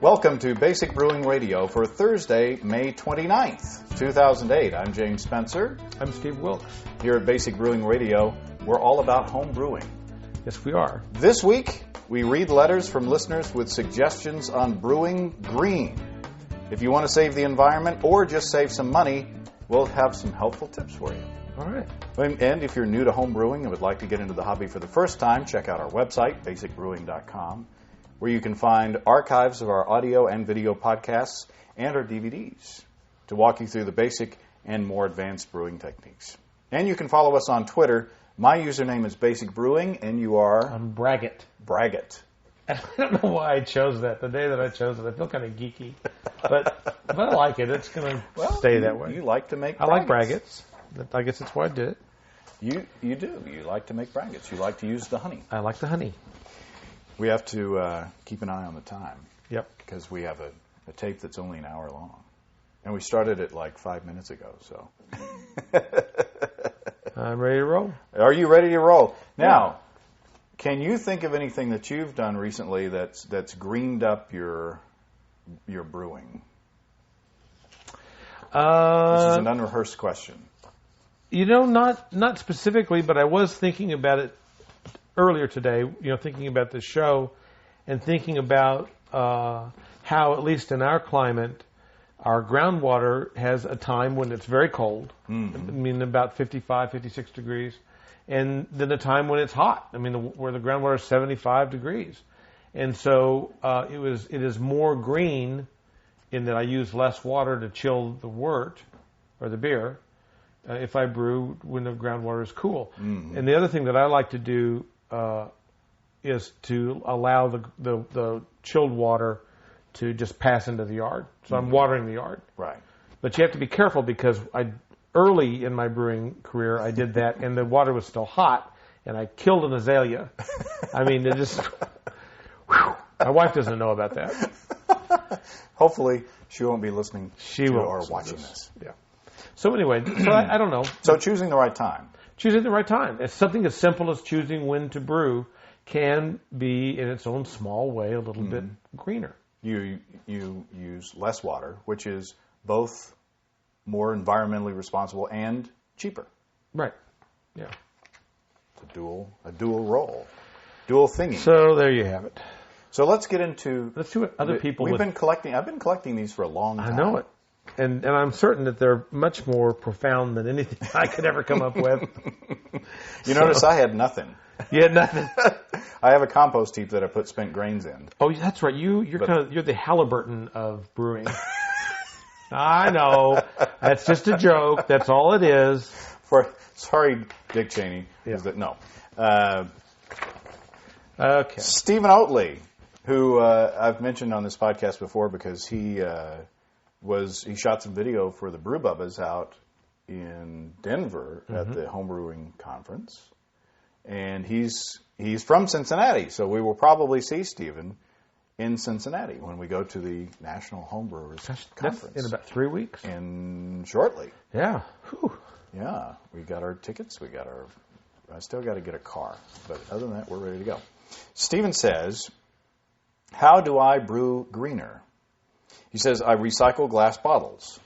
Welcome to Basic Brewing Radio for Thursday, May 29th, 2008. I'm James Spencer. I'm Steve Wilkes. Here at Basic Brewing Radio, we're all about home brewing. Yes, we are. This week, we read letters from listeners with suggestions on brewing green. If you want to save the environment or just save some money, we'll have some helpful tips for you. All right. And if you're new to home brewing and would like to get into the hobby for the first time, check out our website, basicbrewing.com, where you can find archives of our audio and video podcasts and our DVDs to walk you through the basic and more advanced brewing techniques. And you can follow us on Twitter. My username is Basic Brewing, and you are? I'm Braggett. Braggett. I don't know why I chose that. The day that I chose it, I feel kind of geeky. But I like it. It's going to stay that way. You like to make I like braggets. I guess that's why I did it. You do. You like to make braggets. You like to use the honey. I like the honey. We have to keep an eye on the time. Yep. Because we have a tape that's only an hour long. And we started it like 5 minutes ago, so. I'm ready to roll. Are you ready to roll? Now, can you think of anything that you've done recently that's greened up your brewing? This is an unrehearsed question. You know, not specifically, but I was thinking about it earlier today, thinking about the show and thinking about how, at least in our climate, our groundwater has a time when it's very cold, I mean about 55, 56 degrees, and then a time when it's hot, where the groundwater is 75 degrees. And so it is more green in that I use less water to chill the wort or the beer if I brew when the groundwater is cool. Mm-hmm. And the other thing that I like to do is to allow the chilled water to just pass into the yard. So I'm watering the yard. Right. But you have to be careful because early in my brewing career, I did that, and the water was still hot, and I killed an azalea. It just... My wife doesn't know about that. Hopefully, she won't be listening or watching this. Yeah. So anyway, I don't know. So choosing the right time. Choosing the right time. It's something as simple as choosing when to brew can be, in its own small way, a little bit greener. You use less water, which is both more environmentally responsible and cheaper. Right. Yeah. It's a dual role, dual thingy. So there you have it. So let's get into. Let's see what other people. I've been collecting these for a long time. I know it, and I'm certain that they're much more profound than anything I could ever come up with. Notice I had nothing. You had nothing. I have a compost heap that I put spent grains in. Oh, that's right. You're the Halliburton of brewing. I know. That's just a joke. That's all it is. Sorry, Dick Cheney. Yeah. No. Okay. Stephen Oatley, who I've mentioned on this podcast before because he shot some video for the Brew Bubbas out in Denver at the homebrewing conference. And he's from Cincinnati, so we will probably see Stephen in Cincinnati when we go to the National Homebrewers Conference. In about 3 weeks? Shortly. Yeah. Whew. Yeah. We got our tickets. I still got to get a car. But other than that, we're ready to go. Stephen says, how do I brew greener? He says, I recycle glass bottles.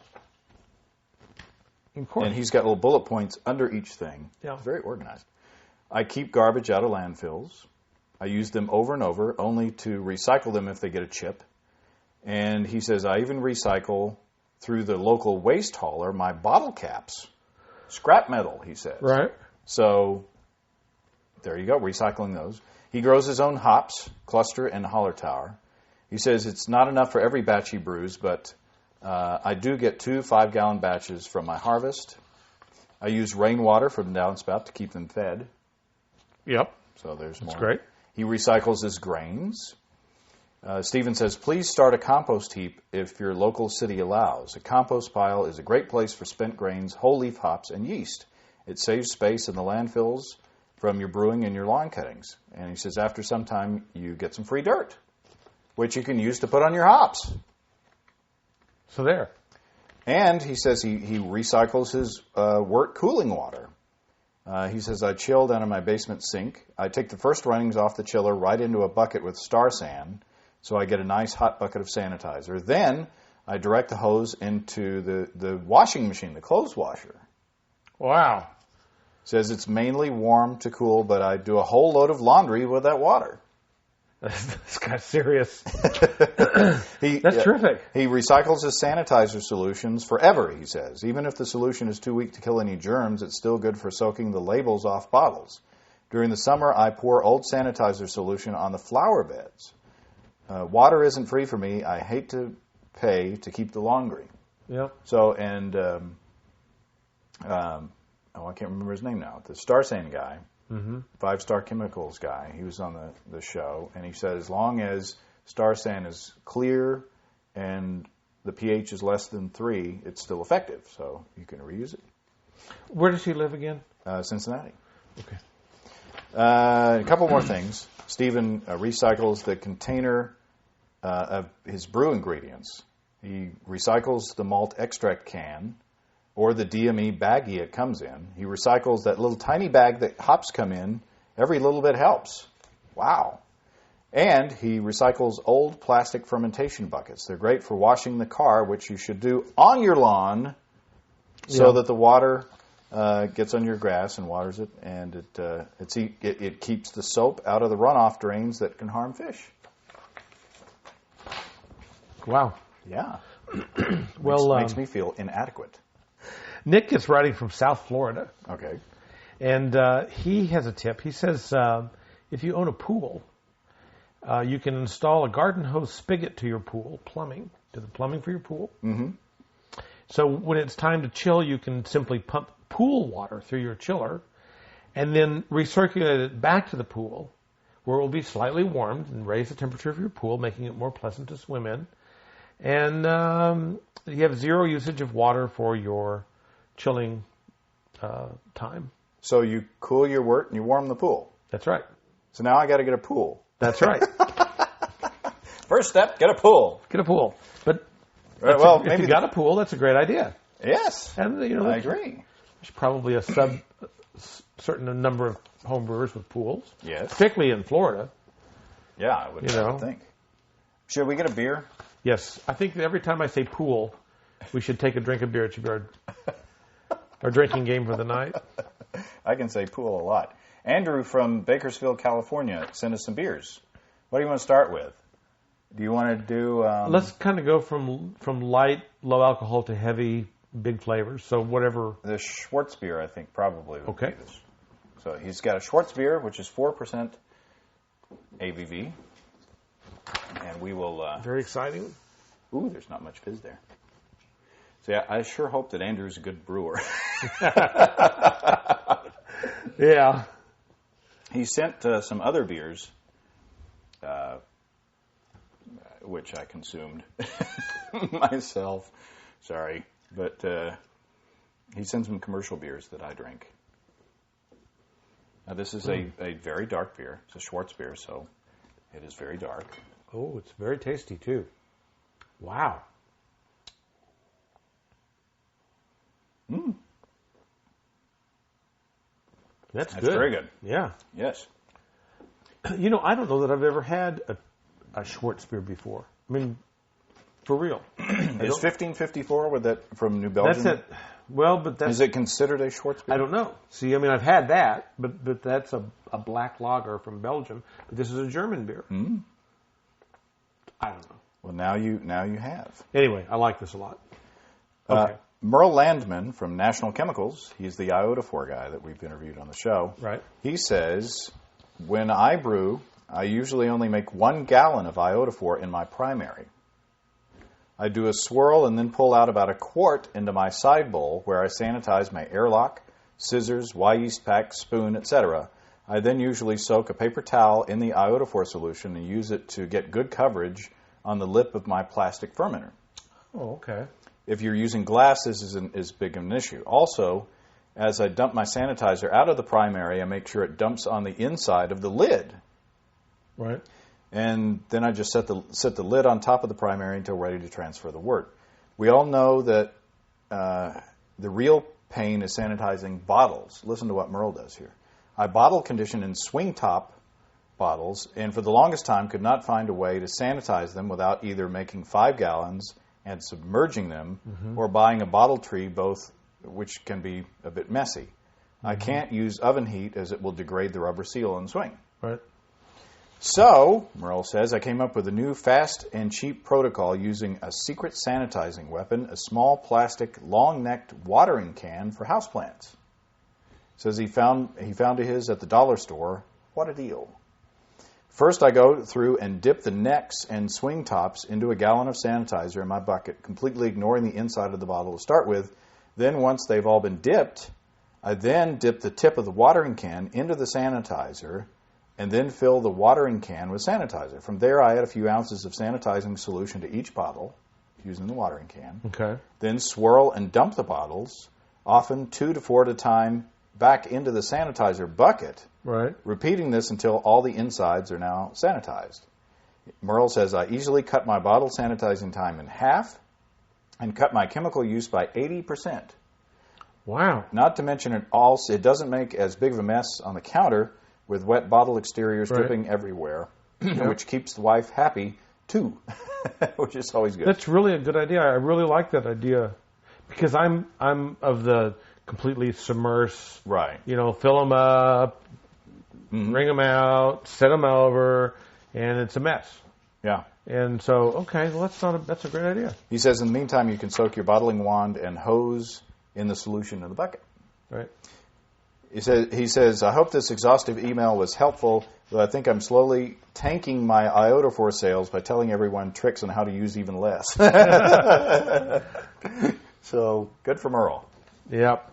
Of course. And he's got little bullet points under each thing. Yeah. Very organized. I keep garbage out of landfills. I use them over and over, only to recycle them if they get a chip. And he says, I even recycle through the local waste hauler my bottle caps. Scrap metal, he says. Right. So, there you go, recycling those. He grows his own hops, cluster, and holler tower. He says it's not enough for every batch he brews, but I do get 2 5-gallon batches from my harvest. I use rainwater from the downspout to keep them fed. Yep. So there's more. That's great. He recycles his grains. Stephen says, please start a compost heap if your local city allows. A compost pile is a great place for spent grains, whole leaf hops, and yeast. It saves space in the landfills from your brewing and your lawn cuttings. And he says after some time, you get some free dirt, which you can use to put on your hops. So there. And he says he recycles his wort cooling water. He says, I chill down in my basement sink. I take the first runnings off the chiller right into a bucket with star sand, So I get a nice hot bucket of sanitizer. Then I direct the hose into the washing machine, the clothes washer. Wow. Says it's mainly warm to cool, but I do a whole load of laundry with that water. That's kind of serious. That's terrific. He recycles his sanitizer solutions forever, he says. Even if the solution is too weak to kill any germs, it's still good for soaking the labels off bottles. During the summer, I pour old sanitizer solution on the flower beds. Water isn't free for me. I hate to pay to keep the laundry. Yep. So, and, I can't remember his name now. The Star San guy. 5-Star Chemicals guy. He was on the show, and he said as long as Star San is clear and the pH is less than 3, it's still effective, so you can reuse it. Where does he live again? Cincinnati. Okay. A couple more things. Stephen recycles the container of his brew ingredients. He recycles the malt extract can or the DME baggie it comes in. He recycles that little tiny bag that hops come in. Every little bit helps. Wow. And he recycles old plastic fermentation buckets. They're great for washing the car, which you should do on your lawn so that the water gets on your grass and waters it, and it keeps the soap out of the runoff drains that can harm fish. Wow. Yeah. Well, makes me feel inadequate. Nick is writing from South Florida. Okay. And he has a tip. He says if you own a pool, you can install a garden hose spigot to your pool, to the plumbing for your pool. Mm-hmm. So when it's time to chill, you can simply pump pool water through your chiller and then recirculate it back to the pool where it will be slightly warmed and raise the temperature of your pool, making it more pleasant to swim in. And you have zero usage of water for your chilling time. So you cool your wort and you warm the pool. That's right. So now I got to get a pool. That's right. First step, get a pool. Get a pool. But Right, if you got a pool, that's a great idea. Yes. And I agree. There's probably a certain number of home brewers with pools. Yes. Particularly in Florida. Yeah, I would think. Should we get a beer? Yes. I think that every time I say pool, we should take a drink of beer. It should be our drinking game for the night. I can say pool a lot. Andrew from Bakersfield, California, sent us some beers. What do you want to start with? Do you want to do... Let's kind of go from light, low alcohol to heavy, big flavors. So whatever... The Schwartz beer, I think, probably would be this. So he's got a Schwartz beer, which is 4% ABV. And we will... Very exciting. Ooh, there's not much fizz there. So yeah, I sure hope that Andrew's a good brewer. Yeah. He sent some other beers, which I consumed myself. Sorry. But he sent some commercial beers that I drink. Now, this is a very dark beer. It's a Schwartz beer, so it is very dark. Oh, it's very tasty, too. Wow. That's good. Very good. Yeah. Yes. You know, I don't know that I've ever had a Schwartz beer before. I mean, for real. Is 1554 with that from New Belgium? That's it. Well, but that's... Is it considered a Schwartz beer? I don't know. See, I mean, I've had that, but that's a black lager from Belgium. But this is a German beer. I don't know. Well, now you have. Anyway, I like this a lot. Okay. Merle Landman from National Chemicals, he's the iodophore guy that we've interviewed on the show. Right. He says, when I brew, I usually only make 1 gallon of iodophore in my primary. I do a swirl and then pull out about a quart into my side bowl where I sanitize my airlock, scissors, Y-yeast pack, spoon, etc. I then usually soak a paper towel in the iodophore solution and use it to get good coverage on the lip of my plastic fermenter. Oh, okay. If you're using glass, this is big an issue. Also, as I dump my sanitizer out of the primary, I make sure it dumps on the inside of the lid. Right. And then I just set the lid on top of the primary until ready to transfer the wort. We all know that the real pain is sanitizing bottles. Listen to what Merle does here. I bottle condition in swing top bottles, and for the longest time could not find a way to sanitize them without either making 5 gallons and submerging them, or buying a bottle tree, both which can be a bit messy. I can't use oven heat as it will degrade the rubber seal and swing. Right. So, Merle says, I came up with a new fast and cheap protocol using a secret sanitizing weapon, a small plastic long-necked watering can for houseplants. Says he found his at the dollar store. What a deal. First, I go through and dip the necks and swing tops into a gallon of sanitizer in my bucket, completely ignoring the inside of the bottle to start with. Then, once they've all been dipped, I then dip the tip of the watering can into the sanitizer and then fill the watering can with sanitizer. From there, I add a few ounces of sanitizing solution to each bottle, using the watering can. Okay. Then swirl and dump the bottles, often 2 to 4 at a time, back into the sanitizer bucket. Right. Repeating this until all the insides are now sanitized. Merle says, I easily cut my bottle sanitizing time in half and cut my chemical use by 80%. Wow. Not to mention it doesn't make as big of a mess on the counter with wet bottle exteriors dripping everywhere, which keeps the wife happy too, which is always good. That's really a good idea. I really like that idea because I'm of the completely submerse. Right. Fill them up, wring them out, set them over, and it's a mess. Yeah. And so, okay, well, that's a great idea. He says, in the meantime, you can soak your bottling wand and hose in the solution in the bucket. Right. He says, I hope this exhaustive email was helpful, though I think I'm slowly tanking my iodophore sales by telling everyone tricks on how to use even less. So, good for Merle. Yep.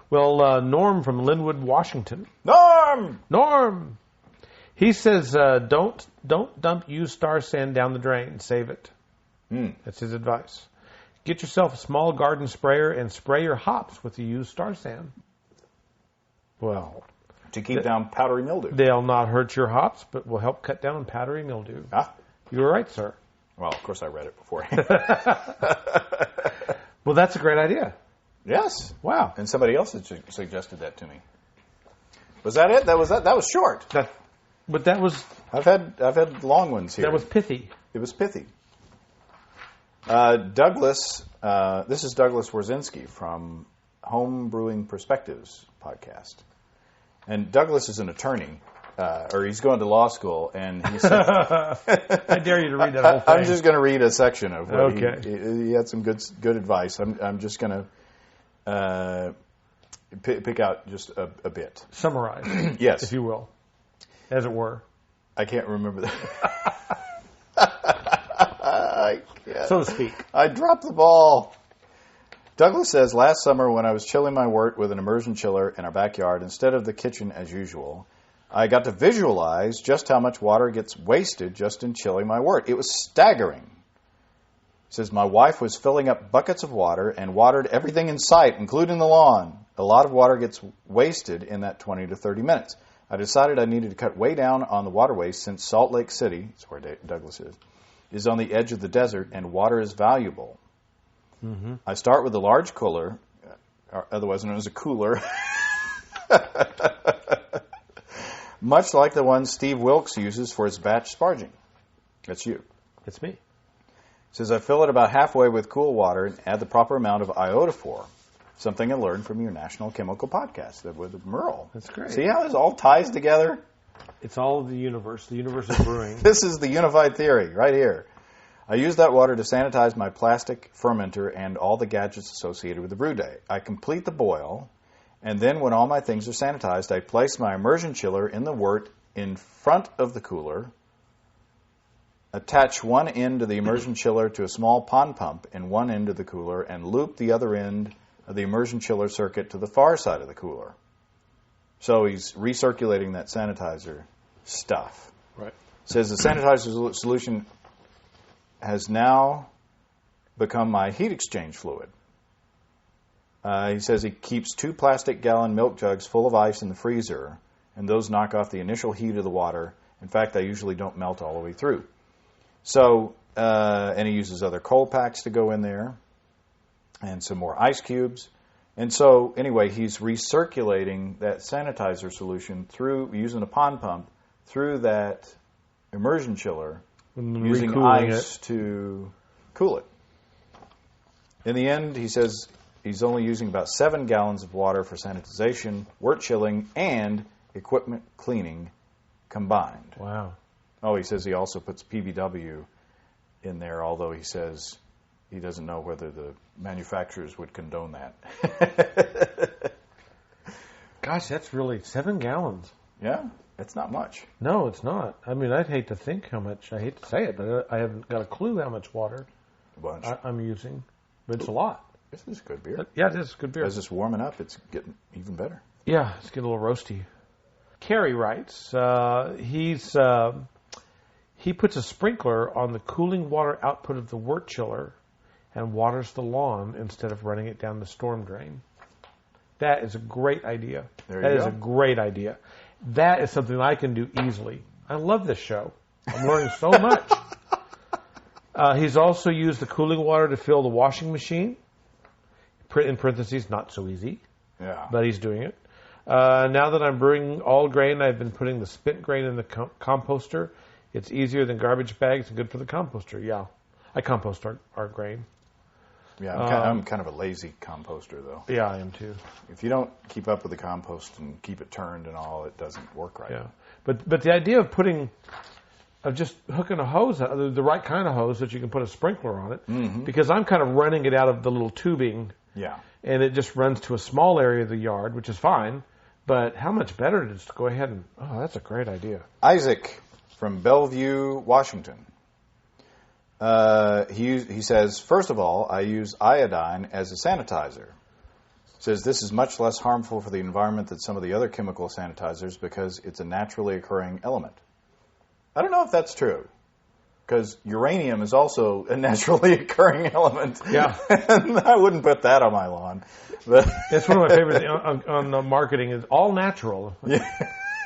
Well, Norm from Linwood, Washington. Norm! He says, don't dump used star sand down the drain. Save it. That's his advice. Get yourself a small garden sprayer and spray your hops with the used star sand. Well, to keep down powdery mildew. They'll not hurt your hops, but will help cut down on powdery mildew. Ah. You were right, sir. Well, of course I read it beforehand. Well, that's a great idea. Yes. Wow. And somebody else had suggested that to me. Was that it? That was short. But that was... I've had long ones here. That was pithy. It was pithy. Douglas, this is Douglas Wierzinski from Home Brewing Perspectives podcast. And Douglas is an attorney, or he's going to law school, and he said... I dare you to read that whole thing. I'm just going to read a section of what okay. He had some good advice. I'm just going to pick out just a bit. Summarize. Yes. If you will. As it were. I can't remember that. So to speak. I dropped the ball. Douglas says, last summer when I was chilling my wort with an immersion chiller in our backyard instead of the kitchen as usual, I got to visualize just how much water gets wasted just in chilling my wort. It was staggering. He says, my wife was filling up buckets of water and watered everything in sight, including the lawn. A lot of water gets wasted in that 20 to 30 minutes. I decided I needed to cut way down on the water waste since Salt Lake City, that's where Douglas is on the edge of the desert and water is valuable. Mm-hmm. I start with a large cooler, otherwise known as a cooler, much like the one Steve Wilkes uses for his batch sparging. That's you. It's me. Says I fill it about halfway with cool water and add the proper amount of iodophore, something I learned from your National Chemical podcast with Merle. That's great. See how this all ties together? It's all of the universe of brewing. This is the unified theory right here. I use that water to sanitize my plastic fermenter and all the gadgets associated with the brew day. I complete the boil, and then when all my things are sanitized, I place my immersion chiller in the wort in front of the cooler, attach one end of the immersion chiller to a small pond pump in one end of the cooler, and loop the other end of the immersion chiller circuit to the far side of the cooler. So he's recirculating that sanitizer stuff. Right. Says the sanitizer solution has now become my heat exchange fluid. He says he keeps 2 plastic gallon milk jugs full of ice in the freezer, and those knock off the initial heat of the water. In fact, they usually don't melt all the way through. So, and he uses other cold packs to go in there, and some more ice cubes. And so, anyway, he's recirculating that sanitizer solution through using a pond pump through that immersion chiller And using recooling ice to cool it. In the end, he says he's only using about 7 gallons of water for sanitization, wort chilling, and equipment cleaning combined. Wow. Oh, he says he also puts PBW in there, although he says he doesn't know whether the manufacturers would condone that. Gosh, that's really 7 gallons. Yeah, it's not much. No, it's not. I mean, I'd hate to think how much. I hate to say it, but I haven't got a clue how much water A bunch. I'm using. But it's a lot. This is good beer. Yeah, it is good beer. As it's warming up, it's getting even better. Yeah, it's getting a little roasty. Kerry writes, he puts a sprinkler on the cooling water output of the wort chiller and waters the lawn instead of running it down the storm drain. That is a great idea. That is a great idea. That is something I can do easily. I love this show. I'm learning so much. He's also used the cooling water to fill the washing machine. In parentheses, not so easy. Yeah. But he's doing it. Now that I'm brewing all grain, I've been putting the spent grain in the composter. It's easier than garbage bags and good for the composter. Yeah. I compost our grain. Yeah, I'm kind of a lazy composter, though. Yeah, I am too. If you don't keep up with the compost and keep it turned and all, it doesn't work right. Yeah. But the idea of just hooking a hose, the right kind of hose that you can put a sprinkler on it, because I'm kind of running it out of the little tubing. Yeah. And it just runs to a small area of the yard, which is fine. But how much better to just go ahead and, that's a great idea. Isaac from Bellevue, Washington. He says, first of all, I use iodine as a sanitizer. Says this is much less harmful for the environment than some of the other chemical sanitizers because it's a naturally occurring element. I don't know if that's true, because uranium is also a naturally occurring element. Yeah. And I wouldn't put that on my lawn. But it's one of my favorites on marketing is all natural. Yeah.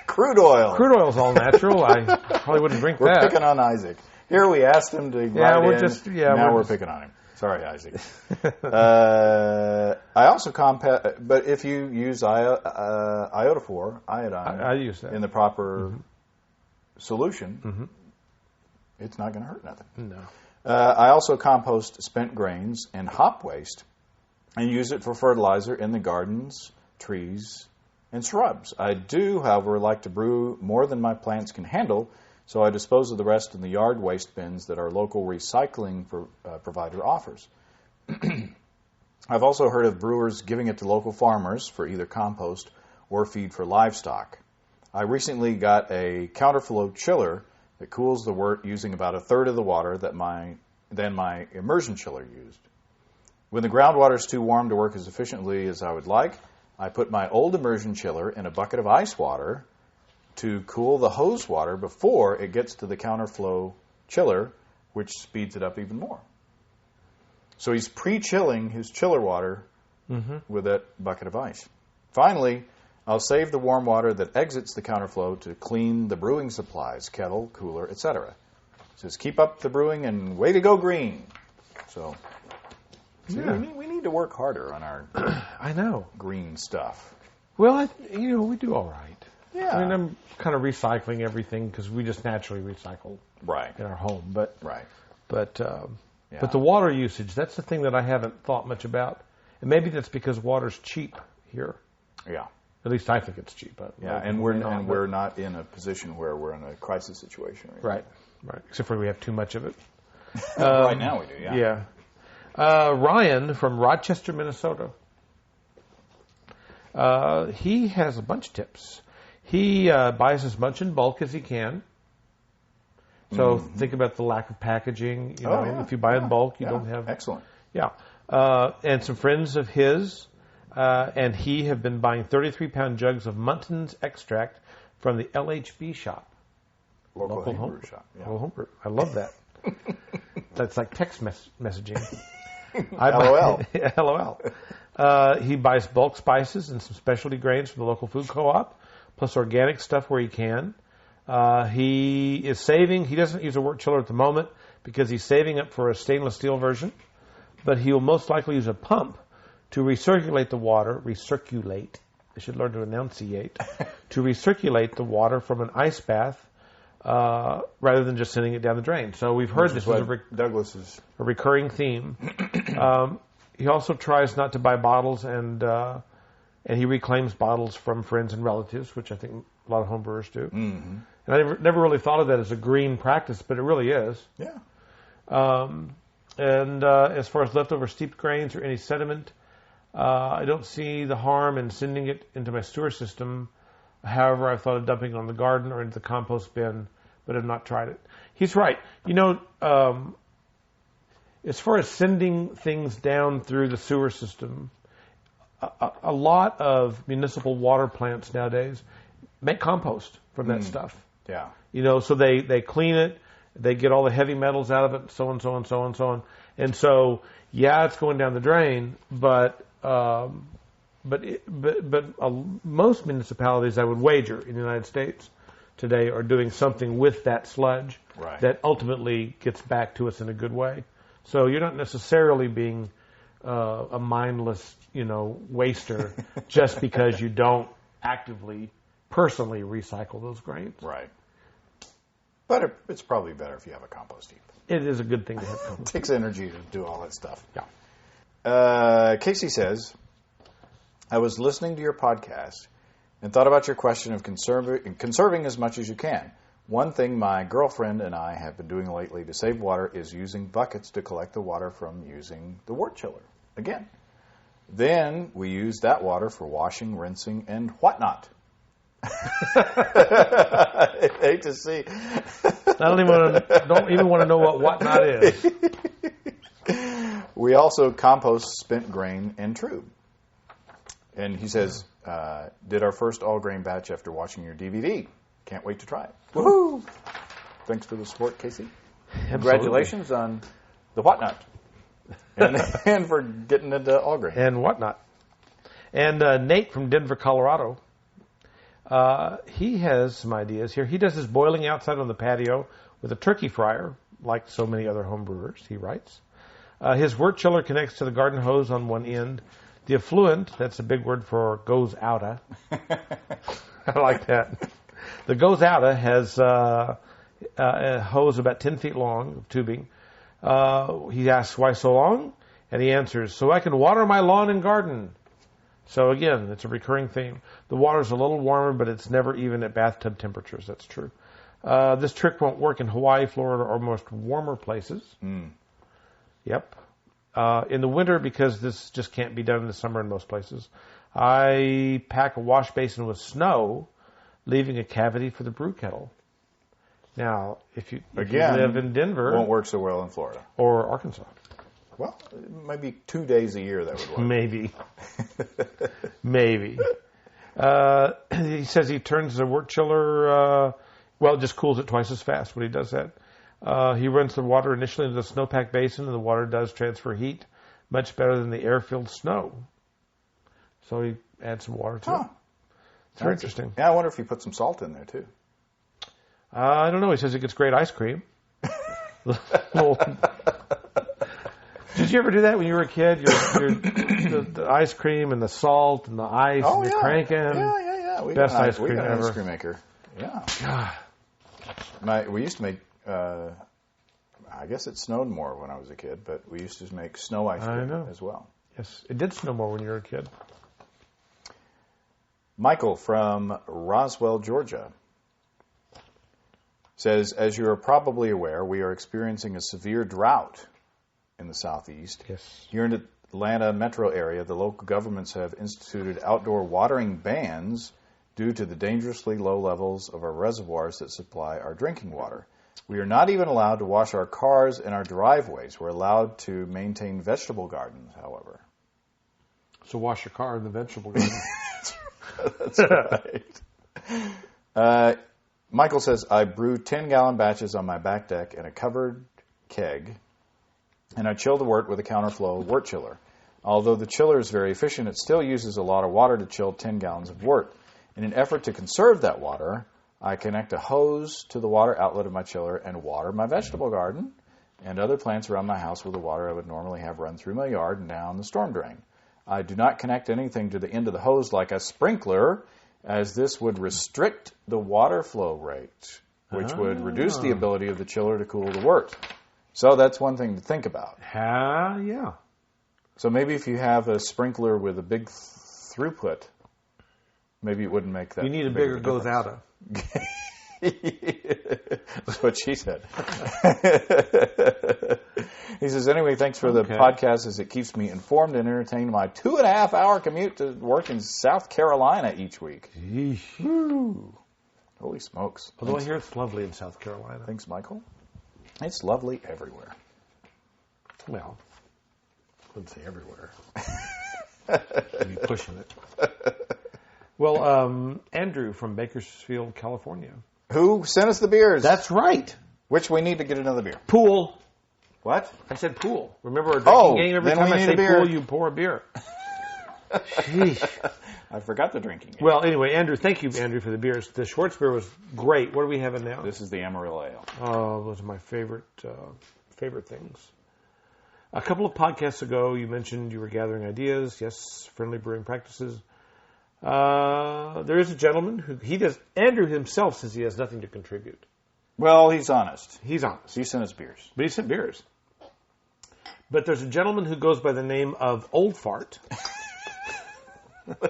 Crude oil. Crude oil is all natural. I probably wouldn't drink We're that. picking on Isaac. Here we asked him to now we're picking on him. Sorry, Isaac. I also but if you use iodophor, iodine, I use that in the proper solution, it's not going to hurt nothing. No. I also compost spent grains and hop waste and use it for fertilizer in the gardens, trees, and shrubs. I do, however, like to brew more than my plants can handle, so I dispose of the rest in the yard waste bins that our local recycling provider offers. I've also heard of brewers giving it to local farmers for either compost or feed for livestock. I recently got a counterflow chiller that cools the wort using about a third of the water than my immersion chiller used. When the groundwater is too warm to work as efficiently as I would like, I put my old immersion chiller in a bucket of ice water to cool the hose water before it gets to the counterflow chiller, which speeds it up even more. So he's pre-chilling his chiller water with that bucket of ice. Finally, I'll save the warm water that exits the counterflow to clean the brewing supplies, kettle, cooler, etc. It says, keep up the brewing and way to go green. So we need to work harder on our I know green stuff. Well, we do all right. Yeah. I mean, I'm kind of recycling everything because we just naturally recycle in our home. But the water usage, that's the thing that I haven't thought much about. And maybe that's because water's cheap here. Yeah. At least I think it's cheap. And we're not in a position where we're in a crisis situation. Right. Except for we have too much of it. Right now we do, yeah. Ryan from Rochester, Minnesota. He has a bunch of tips. He buys as much in bulk as he can. So think about the lack of packaging. If you buy in bulk, you don't have... Excellent. Yeah. And some friends of his and he have been buying 33-pound jugs of Munton's extract from the LHB shop. Local homebrew shop. Yeah. Local homebrew. I love that. That's like text messaging. LOL. LOL. He buys bulk spices and some specialty grains from the local food co-op, plus organic stuff where he can. He is saving. He doesn't use a wort chiller at the moment because he's saving up for a stainless steel version, but he will most likely use a pump to recirculate the water. Recirculate. I should learn to enunciate. To recirculate the water from an ice bath rather than just sending it down the drain. So we've heard this is Douglas's a recurring theme. He also tries not to buy bottles, and he reclaims bottles from friends and relatives, which I think a lot of homebrewers do. Mm-hmm. And I never really thought of that as a green practice, but it really is. Yeah. And as far as leftover steeped grains or any sediment, I don't see the harm in sending it into my sewer system. However, I've thought of dumping it on the garden or into the compost bin, but have not tried it. He's right. As far as sending things down through the sewer system, a lot of municipal water plants nowadays make compost from that stuff. Yeah. So they clean it, they get all the heavy metals out of it, so on, so on, so on, so on. And so, yeah, it's going down the drain, but most municipalities, I would wager, in the United States today are doing something with that sludge that ultimately gets back to us in a good way. So you're not necessarily being a mindless, waster just because you don't actively, personally recycle those grains. Right. But it's probably better if you have a compost heap. It is a good thing to have compost. It takes energy to do all that stuff. Yeah. Casey says, I was listening to your podcast and thought about your question of conserving as much as you can. One thing my girlfriend and I have been doing lately to save water is using buckets to collect the water from using the wort chiller again. Then we use that water for washing, rinsing, and whatnot. I hate to see. I don't even want to know what whatnot is. We also compost spent grain and trube. And he says, did our first all-grain batch after watching your DVD. Can't wait to try it. Woohoo! Thanks for the support, Casey. Absolutely. Congratulations on the whatnot. And for getting into all-grain. And whatnot. And Nate from Denver, Colorado, he has some ideas here. He does his boiling outside on the patio with a turkey fryer, like so many other home brewers, he writes. His wort chiller connects to the garden hose on one end. The effluent, that's a big word for goes outa. I like that. The goes outa has a hose about 10 feet long of tubing. He asks, why so long? And he answers, so I can water my lawn and garden. So again, it's a recurring theme. The water's a little warmer, but it's never even at bathtub temperatures. That's true. This trick won't work in Hawaii, Florida, or most warmer places. Yep. In the winter, because this just can't be done in the summer in most places, I pack a wash basin with snow, leaving a cavity for the brew kettle. Now, if you live in Denver... Won't work so well in Florida. Or Arkansas. Well, maybe 2 days a year that would work. Maybe. Maybe. He says he turns the wort chiller... it just cools it twice as fast when he does that. He runs the water initially into the snowpack basin, and the water does transfer heat much better than the air-filled snow. So he adds some water to it. It's very interesting. Yeah, I wonder if he put some salt in there, too. I don't know. He says it gets great ice cream. Did you ever do that when you were a kid? The ice cream and the salt and the ice and the cranking. Yeah. Best ice cream we got ever. An ice cream maker. Yeah. We used to make, I guess it snowed more when I was a kid, but we used to make snow ice cream as well. Yes, it did snow more when you were a kid. Michael from Roswell, Georgia, says, as you are probably aware, we are experiencing a severe drought in the southeast. Yes. Here in the Atlanta metro area, the local governments have instituted outdoor watering bans due to the dangerously low levels of our reservoirs that supply our drinking water. We are not even allowed to wash our cars in our driveways. We're allowed to maintain vegetable gardens, however. So wash your car in the vegetable garden. That's right. Michael says, I brew 10-gallon batches on my back deck in a covered keg, and I chill the wort with a counterflow wort chiller. Although the chiller is very efficient, it still uses a lot of water to chill 10 gallons of wort. In an effort to conserve that water, I connect a hose to the water outlet of my chiller and water my vegetable garden and other plants around my house with the water I would normally have run through my yard and down the storm drain. I do not connect anything to the end of the hose like a sprinkler, as this would restrict the water flow rate. which would reduce the ability of the chiller to cool the wort. So that's one thing to think about. Yeah. So maybe if you have a sprinkler with a big throughput, maybe it wouldn't make that. You need a bigger goes out of. That's what she said. He says, anyway, thanks for the podcast as it keeps me informed and entertained my 2.5-hour commute to work in South Carolina each week. Holy smokes. Although I hear it's lovely in South Carolina. Thanks, Michael. It's lovely everywhere. Well, I wouldn't say everywhere. Maybe pushing it. Well, Andrew from Bakersfield, California. Who sent us the beers? That's right. Which we need to get another beer. Pool. What? I said pool. Remember our drinking game? Every then time we I need say a beer. pool, you pour a beer. Sheesh. I forgot the drinking game. Well, anyway, Andrew, thank you, Andrew, for the beers. The Schwartz beer was great. What are we having now? This is the Amarillo Ale. Oh, those are my favorite things. A couple of podcasts ago, you mentioned you were gathering ideas. Yes, friendly brewing practices. There is a gentleman who Andrew himself says he has nothing to contribute. Well, he's honest. He's honest. He sent us beers. But he sent beers. But there's a gentleman who goes by the name of Old Fart.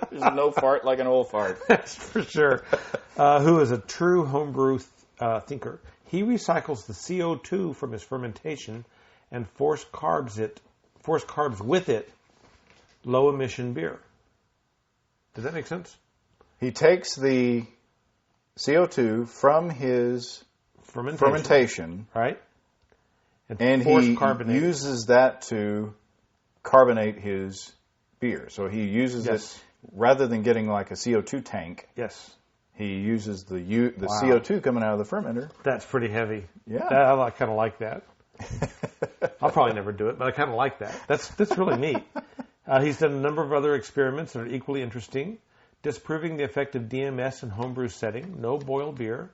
There's no fart like an old fart. That's for sure. Who is a true homebrew thinker. He recycles the CO2 from his fermentation and force carbs with it low emission beer. Does that make sense? He takes the CO2 from his fermentation right? And he uses that to carbonate his beer. So he uses it rather than getting like a CO2 tank. Yes. He uses the CO2 coming out of the fermenter. That's pretty heavy. Yeah. I kind of like that. I'll probably never do it, but I kind of like that. That's really neat. He's done a number of other experiments that are equally interesting, disproving the effect of DMS in homebrew setting, no boil beer,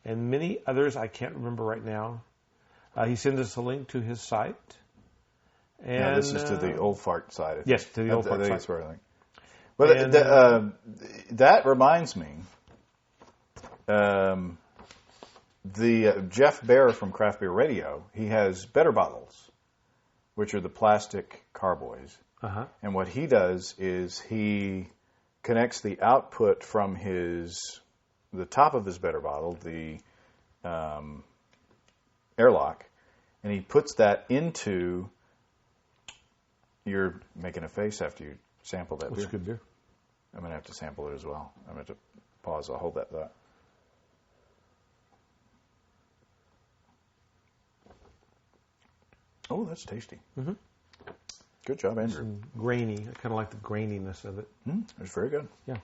and many others I can't remember right now. He sends us a link to his site. And now, this is to the old fart side. I think. Yes, to the old fart side. But that reminds me, the Jeff Bear from Craft Beer Radio, he has better bottles, which are the plastic carboys. Uh-huh. And what he does is he connects the output from the top of his better bottle, the airlock, and he puts that into. You're making a face after you sample that beer. That's good beer. I'm going to have to sample it as well. I'm going to pause. I'll hold that thought. Oh, that's tasty. Mm-hmm. Good job, Andrew. Grainy. I kind of like the graininess of it. It's very good. Yeah.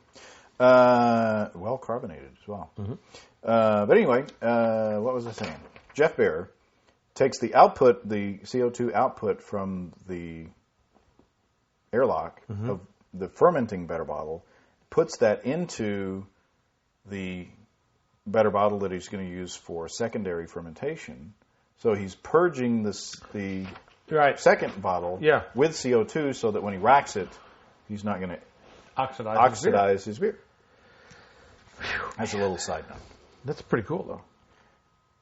Well carbonated as well. Mm-hmm. But anyway, what was I saying? Jeff Bear takes the output, the CO2 output from the airlock of the fermenting better bottle, puts that into the better bottle that he's going to use for secondary fermentation. So he's purging the second bottle with CO2 so that when he racks it, he's not going to oxidize his beer. That's a little side note. That's pretty cool,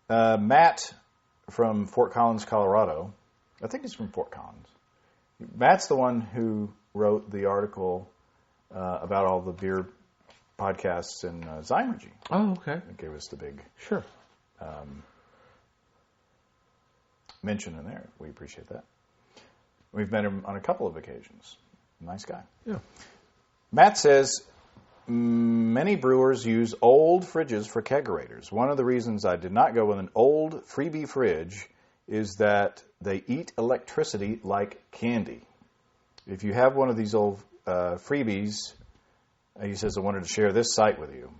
though. Matt from Fort Collins, Colorado. I think he's from Fort Collins. Matt's the one who wrote the article about all the beer podcasts in Zymergy. Oh, okay. It gave us the big mention in there. We appreciate that. We've met him on a couple of occasions. Nice guy. Yeah. Matt says, many brewers use old fridges for kegerators. One of the reasons I did not go with an old freebie fridge is that they eat electricity like candy. If you have one of these old freebies, he says, I wanted to share this site with you.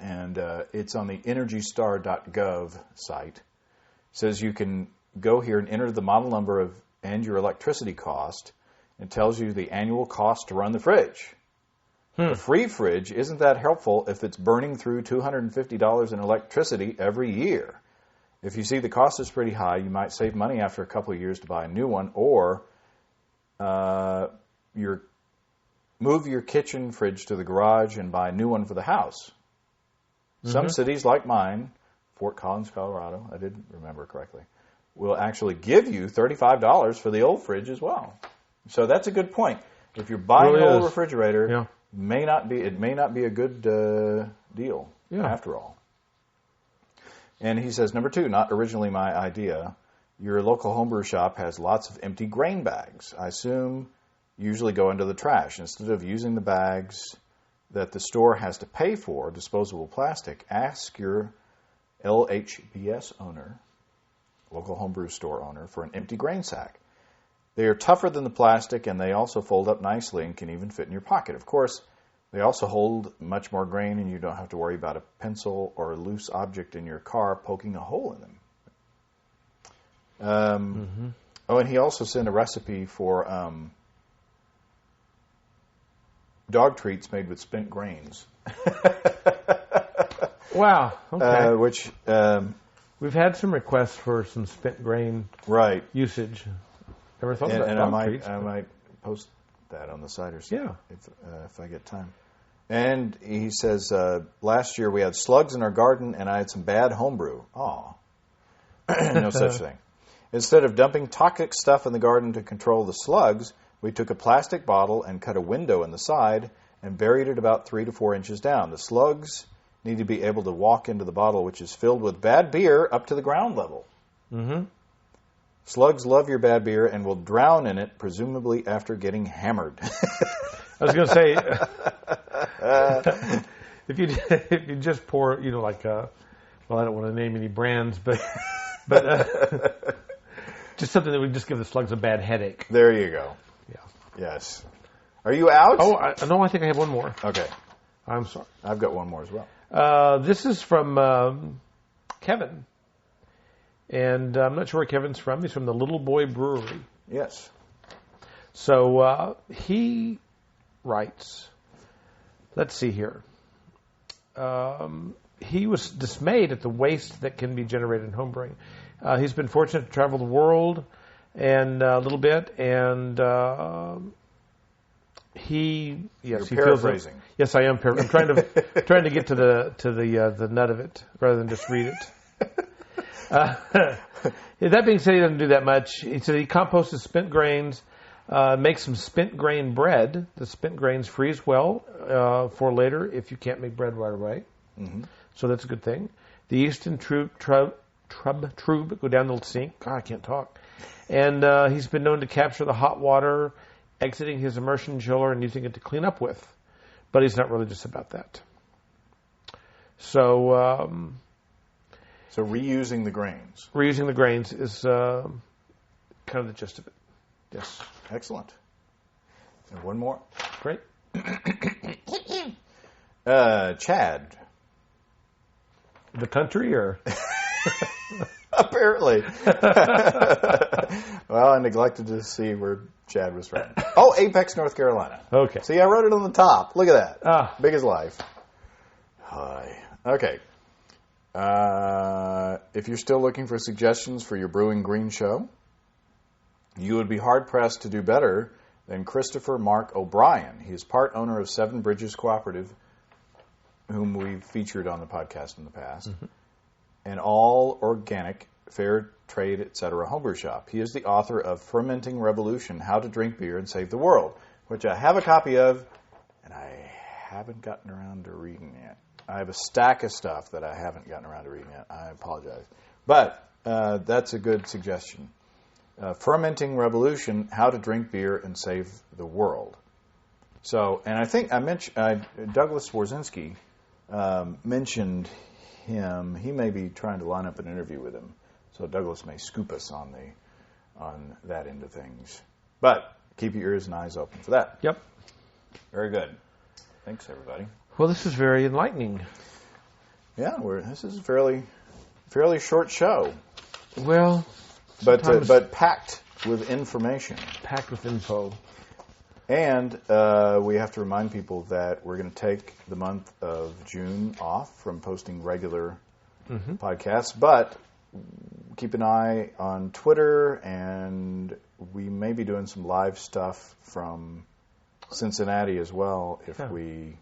And it's on the EnergyStar.gov site. It says you can go here and enter the model number and your electricity cost. It tells you the annual cost to run the fridge. The free fridge isn't that helpful if it's burning through $250 in electricity every year. If you see the cost is pretty high, you might save money after a couple of years to buy a new one, or move your kitchen fridge to the garage and buy a new one for the house. Some cities like mine, Fort Collins, Colorado, I did remember correctly, will actually give you $35 for the old fridge as well. So that's a good point. If you're buying an old refrigerator, it may not be a good deal after all. And he says, number 2, not originally my idea. Your local homebrew shop has lots of empty grain bags. I assume usually go into the trash. Instead of using the bags that the store has to pay for, disposable plastic, ask your LHBS owner, local homebrew store owner, for an empty grain sack. They are tougher than the plastic, and they also fold up nicely and can even fit in your pocket. Of course, they also hold much more grain, and you don't have to worry about a pencil or a loose object in your car poking a hole in them. Oh, and he also sent a recipe for dog treats made with spent grains. Wow. Okay. Which we've had some requests for some spent grain usage. Never thought about dog treats. I might post that on the site or something if I get time. And he says, last year we had slugs in our garden and I had some bad homebrew. Aw. No such thing. Instead of dumping toxic stuff in the garden to control the slugs, we took a plastic bottle and cut a window in the side and buried it about 3 to 4 inches down. The slugs need to be able to walk into the bottle, which is filled with bad beer, up to the ground level. Mm-hmm. Slugs love your bad beer and will drown in it, presumably after getting hammered. I was going to say, if you just pour, like, well, I don't want to name any brands, but just something that would just give the slugs a bad headache. There you go. Yeah. Yes. Are you out? Oh, no, I think I have one more. Okay. I'm sorry. I've got one more as well. This is from Kevin. And I'm not sure where Kevin's from. He's from the Little Boy Brewery. Yes. So he writes, let's see here. He was dismayed at the waste that can be generated in homebrewing. He's been fortunate to travel the world and a little bit, and You're paraphrasing. Yes, I am. I'm trying to get to the nut of it rather than just read it. That being said, he doesn't do that much. He said he composts spent grains, makes some spent grain bread. The spent grains freeze well for later if you can't make bread right away. Mm-hmm. So that's a good thing. The yeast and trub go down the sink. God, I can't talk. And he's been known to capture the hot water, exiting his immersion chiller and using it to clean up with. But he's not religious about that. So reusing the grains. Reusing the grains is kind of the gist of it. Yes. Excellent. And one more. Great. Chad. The country, or? Apparently. Well, I neglected to see where Chad was from. Oh, Apex, North Carolina. Okay. See, I wrote it on the top. Look at that. Big as life. Hi. Okay. If you're still looking for suggestions for your Brewing Green show, you would be hard-pressed to do better than Christopher Mark O'Brien. He is part owner of Seven Bridges Cooperative, whom we've featured on the podcast in the past, an all-organic, fair trade, etc. homebrew shop. He is the author of Fermenting Revolution, How to Drink Beer and Save the World, which I have a copy of, and I haven't gotten around to reading yet. I have a stack of stuff that I haven't gotten around to reading yet. I apologize. But that's a good suggestion. Fermenting Revolution, How to Drink Beer and Save the World. So, and I think I mentioned Douglas Warzinski mentioned him. He may be trying to line up an interview with him. So Douglas may scoop us on that end of things. But keep your ears and eyes open for that. Yep. Very good. Thanks, everybody. Well, this is very enlightening. Yeah, this is a fairly short show. Well, but packed with information. Packed with info. And we have to remind people that we're going to take the month of June off from posting regular podcasts, but keep an eye on Twitter, and we may be doing some live stuff from Cincinnati as well if we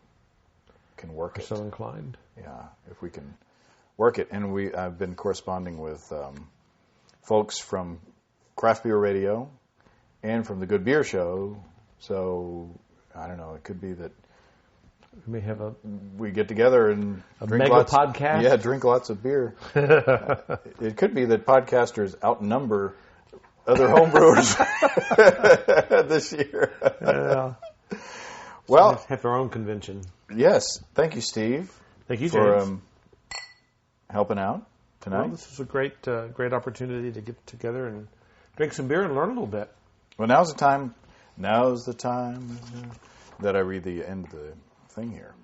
can work it. So inclined. Yeah, if we can work it. And I've been corresponding with folks from Craft Beer Radio and from the Good Beer Show. So, I don't know, it could be that we may have we get together and drink mega lots, podcast. Yeah, drink lots of beer. It could be that podcasters outnumber other homebrewers this year. Yeah. Well, So have their own convention. Yes. Thank you, Steve. Thank you, for James. helping out tonight. Well, this is a great opportunity to get together and drink some beer and learn a little bit. Well, now's the time that I read the end of the thing here.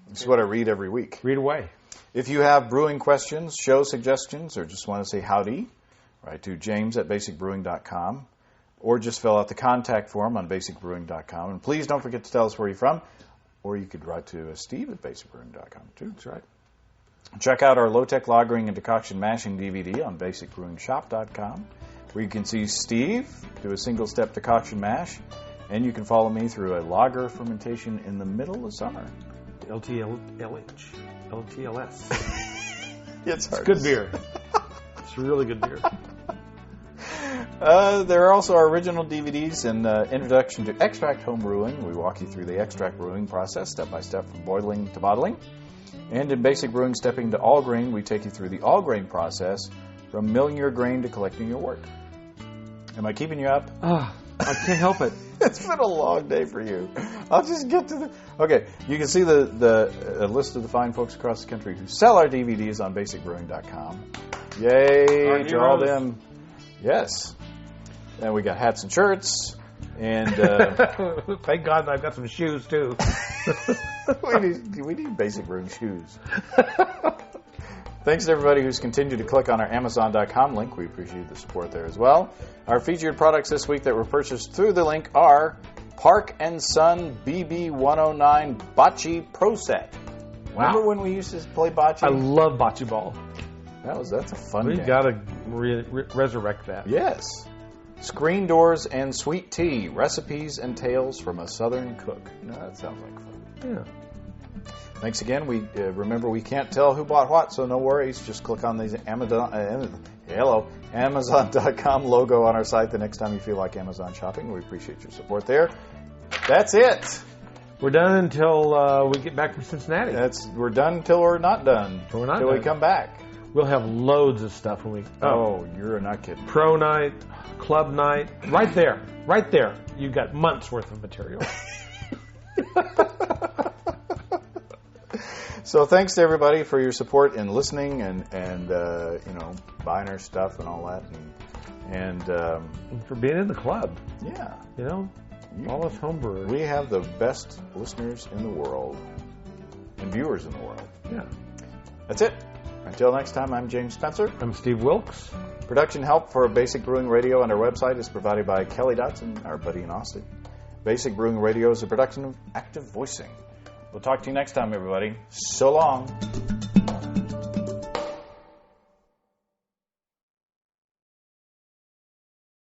This is what I read every week. Read away. If you have brewing questions, show suggestions, or just want to say howdy, write to james@basicbrewing.com, or just fill out the contact form on basicbrewing.com. And please don't forget to tell us where you're from, or you could write to steve@basicbrewing.com too. That's right. Check out our low-tech lagering and decoction mashing DVD on basicbrewingshop.com, where you can see Steve do a single-step decoction mash, and you can follow me through a lager fermentation in the middle of summer. LTLS. It's good beer. It's really good beer. There are also our original DVDs and Introduction to Extract Home Brewing. We walk you through the extract brewing process, step by step, from boiling to bottling. And in Basic Brewing, Stepping to All Grain, we take you through the all grain process, from milling your grain to collecting your wort. Am I keeping you up? I can't help it. It's been a long day for you. I'll just get to the... Okay, you can see the list of the fine folks across the country who sell our DVDs on basicbrewing.com. Yay to all them. Yes. And we got hats and shirts. And thank God I've got some shoes, too. we need Basic Brewing shoes. Thanks to everybody who's continued to click on our Amazon.com link. We appreciate the support there as well. Our featured products this week that were purchased through the link are Park & Son BB109 Bocce Pro Set. Wow. Remember when we used to play bocce? I love bocce ball. That's a fun game. We've got to resurrect that. Yes. Screen Doors and Sweet Tea, Recipes and Tales from a Southern Cook. No, that sounds like fun. Yeah. Thanks again. We remember we can't tell who bought what, so no worries. Just click on the Amazon.com logo on our site the next time you feel like Amazon shopping. We appreciate your support there. That's it. We're done until we get back from Cincinnati. We're done until we're not done. Until we come back. We'll have loads of stuff when we... Oh, you're not kidding. Pro night, club night, right there. You've got months worth of material. So thanks to everybody for your support and listening and buying our stuff and all that and for being in the club. Yeah. All us homebrewers. We have the best listeners in the world and viewers in the world. Yeah. That's it. Until next time, I'm James Spencer. I'm Steve Wilkes. Production help for Basic Brewing Radio on our website is provided by Kelly Dotson, our buddy in Austin. Basic Brewing Radio is a production of Active Voicing. We'll talk to you next time, everybody. So long.